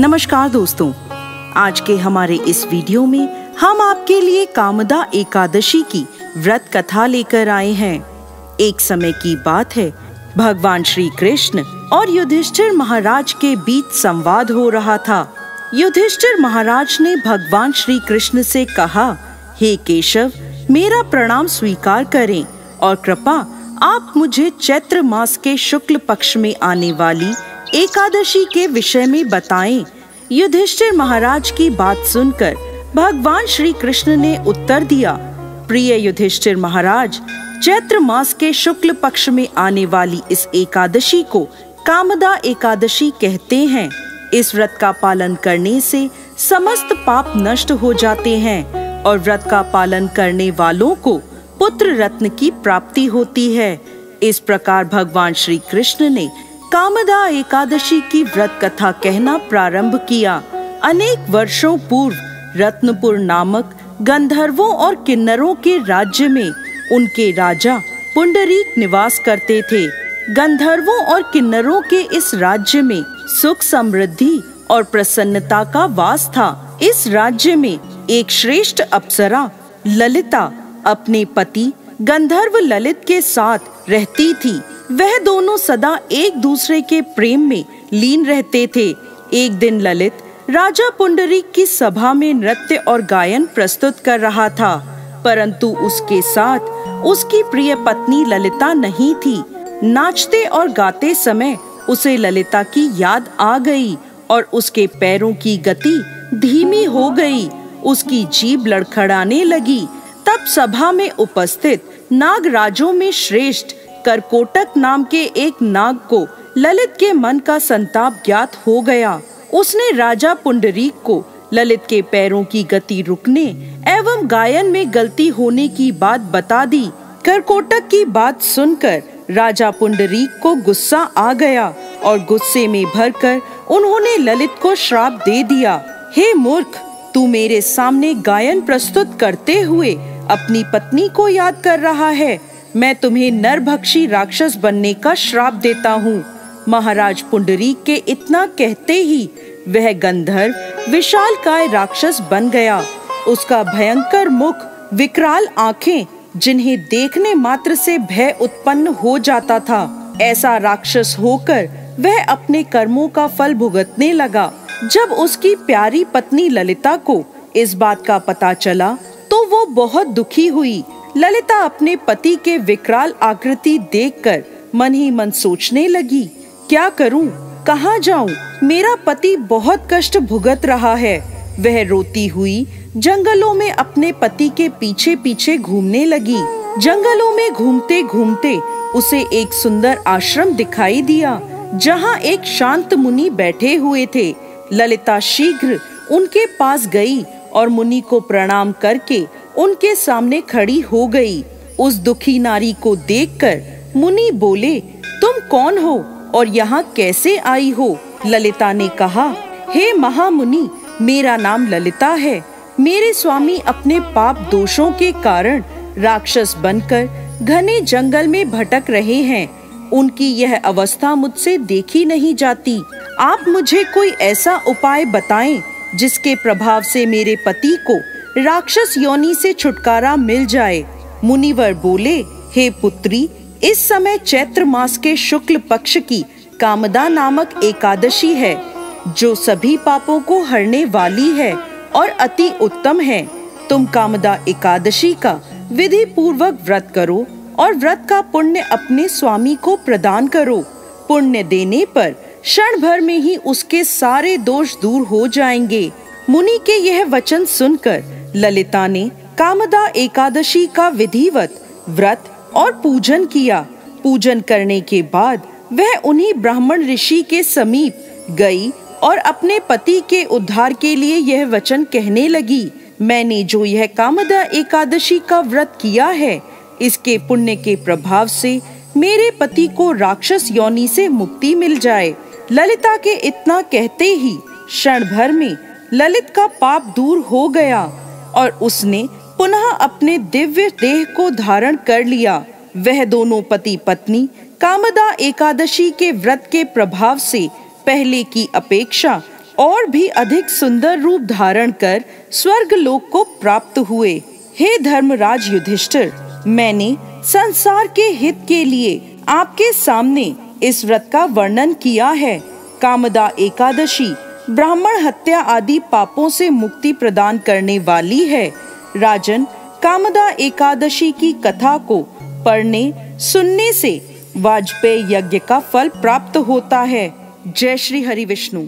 नमस्कार दोस्तों, आज के हमारे इस वीडियो में हम आपके लिए कामदा एकादशी की व्रत कथा लेकर आए हैं। एक समय की बात है, भगवान श्री कृष्ण और युधिष्ठिर महाराज के बीच संवाद हो रहा था। युधिष्ठिर महाराज ने भगवान श्री कृष्ण से कहा, हे केशव, मेरा प्रणाम स्वीकार करें और कृपा आप मुझे चैत्र मास के शुक्ल पक्ष में आने वाली एकादशी के विषय में बताएं। युधिष्ठिर महाराज की बात सुनकर भगवान श्री कृष्ण ने उत्तर दिया, प्रिय युधिष्ठिर महाराज, चैत्र मास के शुक्ल पक्ष में आने वाली इस एकादशी को कामदा एकादशी कहते हैं। इस व्रत का पालन करने से समस्त पाप नष्ट हो जाते हैं और व्रत का पालन करने वालों को पुत्र रत्न की प्राप्ति होती है। इस प्रकार भगवान श्री कृष्ण ने कामदा एकादशी की व्रत कथा कहना प्रारंभ किया। अनेक वर्षों पूर्व रत्नपुर नामक गंधर्वों और किन्नरों के राज्य में उनके राजा पुंडरीक निवास करते थे। गंधर्वों और किन्नरों के इस राज्य में सुख समृद्धि और प्रसन्नता का वास था। इस राज्य में एक श्रेष्ठ अप्सरा ललिता अपने पति गंधर्व ललित के साथ रहती थी। वह दोनों सदा एक दूसरे के प्रेम में लीन रहते थे। एक दिन ललित राजा पुंडरीक की सभा में नृत्य और गायन प्रस्तुत कर रहा था, परंतु उसके साथ उसकी प्रिय पत्नी ललिता नहीं थी। नाचते और गाते समय उसे ललिता की याद आ गई और उसके पैरों की गति धीमी हो गई। उसकी जीभ लड़खड़ाने लगी। तब सभा में उपस्थित नागराजों में श्रेष्ठ करकोटक नाम के एक नाग को ललित के मन का संताप ज्ञात हो गया। उसने राजा पुंडरीक को ललित के पैरों की गति रुकने एवं गायन में गलती होने की बात बता दी। करकोटक की बात सुनकर राजा पुंडरीक को गुस्सा आ गया और गुस्से में भरकर उन्होंने ललित को श्राप दे दिया, हे मूर्ख, तू मेरे सामने गायन प्रस्तुत करते हुए अपनी पत्नी को याद कर रहा है। मैं तुम्हें नरभक्षी राक्षस बनने का श्राप देता हूँ। महाराज पुंडरीक के इतना कहते ही वह गंधर्व विशालकाय राक्षस बन गया। उसका भयंकर मुख, विकराल आंखें, जिन्हें देखने मात्र से भय उत्पन्न हो जाता था, ऐसा राक्षस होकर वह अपने कर्मों का फल भुगतने लगा। जब उसकी प्यारी पत्नी ललिता को इस बात का पता चला तो वो बहुत दुखी हुई। ललिता अपने पति के विकराल आकृति देखकर मन ही मन सोचने लगी, क्या करूं, कहां जाऊं? मेरा पति बहुत कष्ट भुगत रहा है। वह रोती हुई जंगलों में अपने पति के पीछे पीछे घूमने लगी। जंगलों में घूमते घूमते उसे एक सुंदर आश्रम दिखाई दिया, जहां एक शांत मुनि बैठे हुए थे। ललिता शीघ्र उनके पास गई और मुनि को प्रणाम करके उनके सामने खड़ी हो गई। उस दुखी नारी को देखकर मुनि बोले, तुम कौन हो और यहाँ कैसे आई हो? ललिता ने कहा, हे महामुनि, मेरा नाम ललिता है। मेरे स्वामी अपने पाप दोषों के कारण राक्षस बनकर घने जंगल में भटक रहे हैं। उनकी यह अवस्था मुझसे देखी नहीं जाती। आप मुझे कोई ऐसा उपाय बताएं जिसके प्रभाव से मेरे पति को राक्षस योनि से छुटकारा मिल जाए। मुनिवर बोले, हे पुत्री, इस समय चैत्र मास के शुक्ल पक्ष की कामदा नामक एकादशी है, जो सभी पापों को हरने वाली है और अति उत्तम है। तुम कामदा एकादशी का विधि पूर्वक व्रत करो और व्रत का पुण्य अपने स्वामी को प्रदान करो। पुण्य देने पर क्षण भर में ही उसके सारे दोष दूर हो जाएंगे। मुनि के यह वचन सुनकर ललिता ने कामदा एकादशी का विधिवत व्रत और पूजन किया। पूजन करने के बाद वह उन्हीं ब्राह्मण ऋषि के समीप गई और अपने पति के उद्धार के लिए यह वचन कहने लगी, मैंने जो यह कामदा एकादशी का व्रत किया है, इसके पुण्य के प्रभाव से मेरे पति को राक्षस योनि से मुक्ति मिल जाए। ललिता के इतना कहते ही क्षण भर में ललित का पाप दूर हो गया और उसने पुनः अपने दिव्य देह को धारण कर लिया। वह दोनों पति पत्नी कामदा एकादशी के व्रत के प्रभाव से पहले की अपेक्षा और भी अधिक सुंदर रूप धारण कर स्वर्ग लोक को प्राप्त हुए। हे धर्मराज युधिष्ठिर, मैंने संसार के हित के लिए आपके सामने इस व्रत का वर्णन किया है। कामदा एकादशी ब्राह्मण हत्या आदि पापों से मुक्ति प्रदान करने वाली है। राजन, कामदा एकादशी की कथा को पढ़ने सुनने से वाजपेय यज्ञ का फल प्राप्त होता है। जय श्री हरि विष्णु।